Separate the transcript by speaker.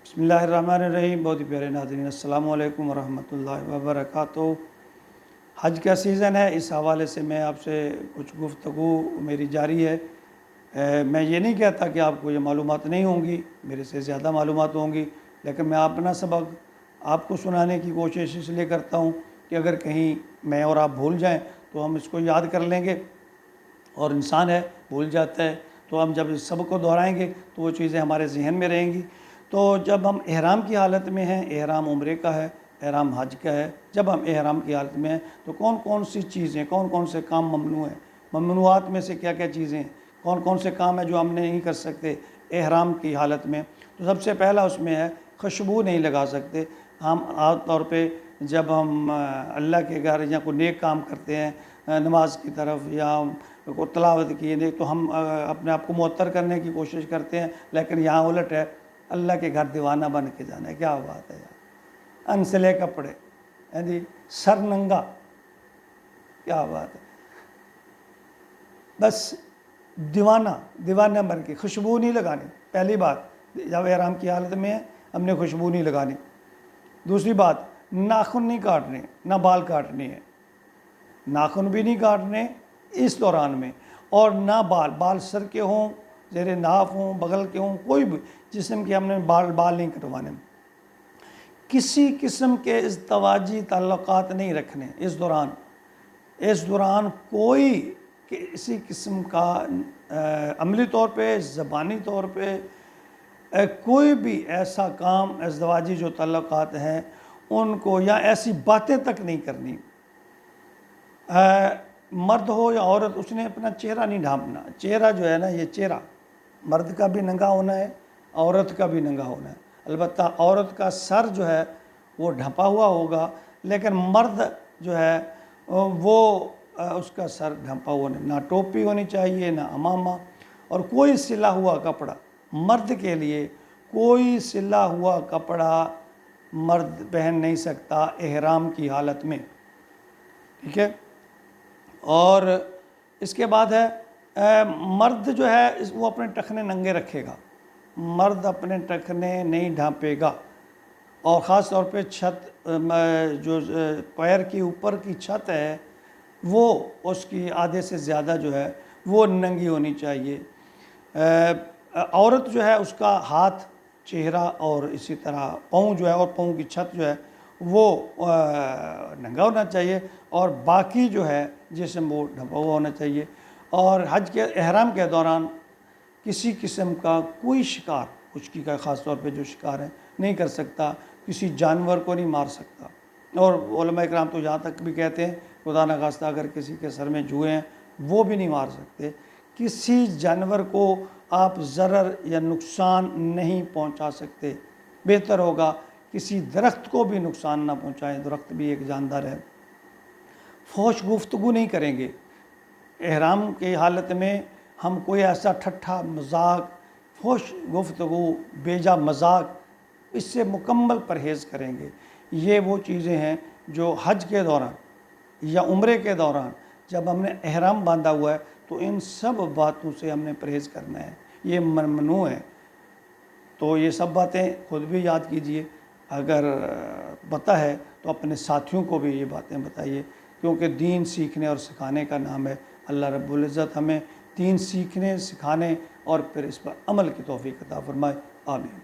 Speaker 1: बिस्मिल्लाहिर्रहमानिर्रहीम। बहुत ही प्यारे नाज़रीन, अस्सलामु अलैकुम वरहमतुल्लाहि वबरकातुहू। हज का सीज़न है, इस हवाले से मैं आपसे कुछ गुफ्तगू मेरी जारी है। मैं ये नहीं कहता कि आपको ये मालूमात नहीं होंगी, मेरे से ज़्यादा मालूमात होंगी, लेकिन मैं अपना सबक आपको सुनाने की कोशिश इसलिए करता हूँ कि अगर कहीं मैं और आप भूल जाएँ तो हम इसको याद कर लेंगे। और इंसान है, भूल जाता है, तो हम जब इस सबक को दोहराएंगे तो वो चीज़ें हमारे जहन में रहेंगी। तो जब हम एहराम की हालत में हैं, एहराम उम्रे का है, एहराम हज का है, जब हम एहराम की हालत में हैं तो कौन कौन सी चीज़ें, कौन कौन से काम ममनू हैं, ममनुआत में से क्या क्या चीज़ें हैं, कौन कौन से काम हैं जो हम नहीं कर सकते एहराम की हालत में। तो सबसे पहला उसमें है खुशबू नहीं लगा सकते। हम आम तौर पे जब हम अल्लाह के घर या कोई नेक काम करते हैं, नमाज की तरफ या को तलावत की, नहीं तो हम अपने आप को मुअत्तर करने की कोशिश करते हैं, लेकिन यहाँ उलट है, अल्लाह के घर दीवाना बन के जाना है। क्या बात है यार, अनसिले कपड़े हैं जी, सर नंगा, क्या बात है, बस दीवाना बन के, खुशबू नहीं लगानी। पहली बात, जब एहराम की हालत में है हमने खुशबू नहीं लगानी। दूसरी बात, नाखून नहीं काटने, ना बाल काटने हैं, नाखून भी नहीं काटने इस दौरान में, और ना बाल सर के हों, ज़ेरे नाफ हों, बगल के हों, कोई भी जिस्म के हमने बाल नहीं कटवाने। किसी किस्म के इज़्दवाजी ताल्लुकात नहीं रखने इस दौरान कोई किसी किस्म का अमली तौर पे, ज़बानी तौर पे कोई भी ऐसा काम, इज़्दवाजी जो ताल्लुकात हैं उनको, या ऐसी बातें तक नहीं करनी। मर्द हो या औरत, उसने अपना चेहरा नहीं ढांपना। चेहरा जो है ना, ये चेहरा मर्द का भी नंगा होना है, औरत का भी नंगा होना है। अलबत्ता औरत का सर जो है वो ढंपा हुआ होगा, लेकिन मर्द जो है वो उसका सर ढंपा हुआ नहीं। ना टोपी होनी चाहिए, ना अमामा, और कोई सिला हुआ कपड़ा मर्द के लिए, कोई सिला हुआ कपड़ा मर्द पहन नहीं सकता एहराम की हालत में, ठीक है। और इसके बाद है मर्द जो है वो अपने टखने नंगे रखेगा, मर्द अपने टखने नहीं ढांपेगा। और ख़ास तौर पे छत, जो पैर की ऊपर की छत है वो उसकी आधे से ज़्यादा जो है वो नंगी होनी चाहिए। औरत जो है उसका हाथ, चेहरा और इसी तरह पाँव जो है, और पाँव की छत जो है वो नंगा होना चाहिए, और बाकी जो है जिस्म वो ढंपा हुआ होना चाहिए। और हज के एहराम के दौरान किसी किस्म का कोई शिकार, खुशकी का ख़ास तौर पे जो शिकार है नहीं कर सकता, किसी जानवर को नहीं मार सकता। और उलमा इकराम तो यहाँ तक भी कहते हैं, खुदा न खास्ता अगर किसी के सर में जुए हैं वो भी नहीं मार सकते। किसी जानवर को आप ज़रर या नुकसान नहीं पहुँचा सकते। बेहतर होगा किसी दरख्त को भी नुकसान ना पहुँचाएं, दरख्त भी एक जानदार है। फौश गुफ्तगू नहीं करेंगे एहराम की हालत में। हम कोई ऐसा ठट्ठा मजाक, फौश गुफ्तगू, बेजा मजाक, इससे मुकम्मल परहेज़ करेंगे। ये वो चीज़ें हैं जो हज के दौरान या उम्रे के दौरान जब हमने एहराम बांधा हुआ है तो इन सब बातों से हमने परहेज़ करना है, ये ममनू है। तो ये सब बातें खुद भी याद कीजिए, अगर पता है तो अपने साथियों को भी ये बातें बताइए, क्योंकि दीन सीखने और सिखाने का नाम है। अल्लाह रब्बुल इज़्ज़त हमें दीन सीखने, सिखाने और फिर इस पर अमल की तौफीक अता फरमाए। आमीन।